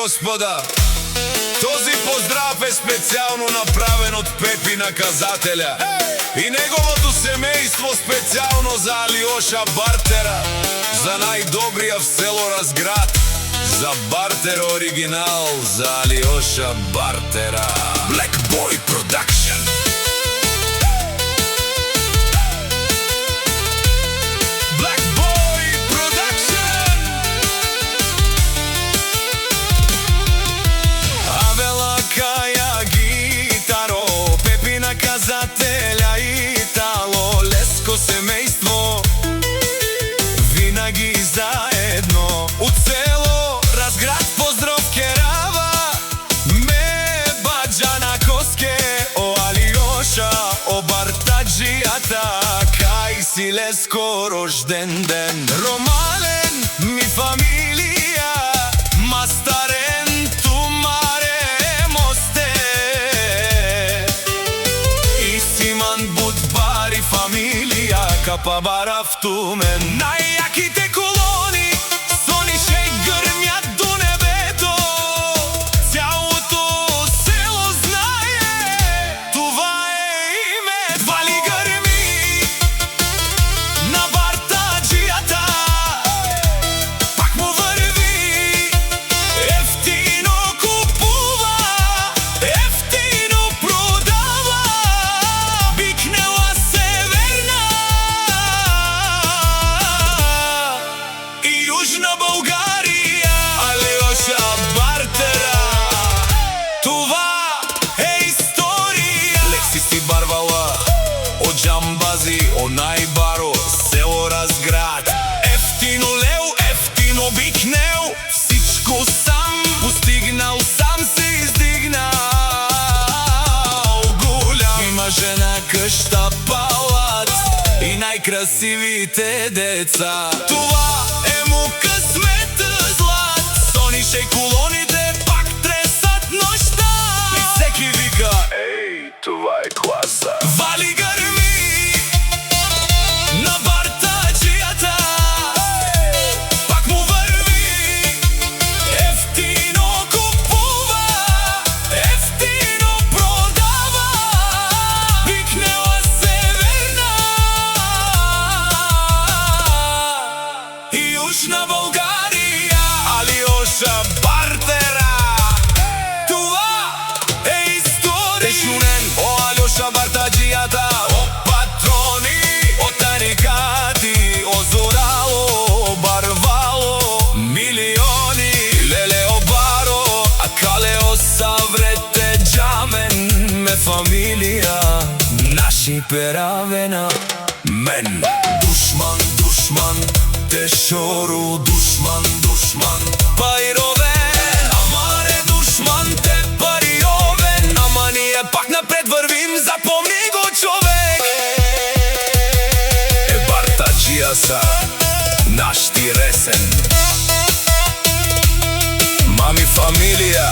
господа, този поздрав е специјално направен од Пепи Наказателја и неговото семејство специјално за Алиоша Бартера, за најдобриот в село Разград, за Бартер оригинал, за Алиоша Бартера. Black Boy Production. Black Boy Production. Авела Каја гитаро, Пепи Наказателја Итало, леско семејство, винаги заедно, у цело Разград поздрав керава, ме баđа на коске, о Алиоша, о Бартаджијата, кај си леско рожден ден. Ромален ми фамилија, мастарен тумаре мосте, и Симан Будбари фамилија, капа барав тумен. Најјаките колони, сонише грмјат до небето, цялото село знае, това е име. Вали грми на Бартаджијата, пак му врви, ефтино купува, ефтино продава, бикнела северна и јужна Българија. Алиоша Бартера, това е историја. Лекси си барвала, о џамбази, о најбаро, село Разград. Ефтино леу, ефтино бикнеу, всичко сам постигнал, сам се издигнал. Голям има жена, къща, палат и најкрасивите деца. Това е му късмета злат, сонише колоните пак тресат нощта и всеки вика: ей, това е класа. Вали грми на Бартаджијата, пак му врви, ефтино купува, ефтино продава, бикнела северна и јужна Българија. Алиоша Бартера, това е историја. Тешунен, о Алиоша Бартаджијата, о патрони, о тарикати, о зорало, о барвало, милиони, леле о баро, а кале о саврете џамен, ме фамилија, наши перавена, мен. Душман, душман, тешору, душман, душман, пайровен, амаре душман, те париовен, ама ние пак напред вървим, запомни го човек. Е Бартаджија са, наш ти ресен, мами фамилија.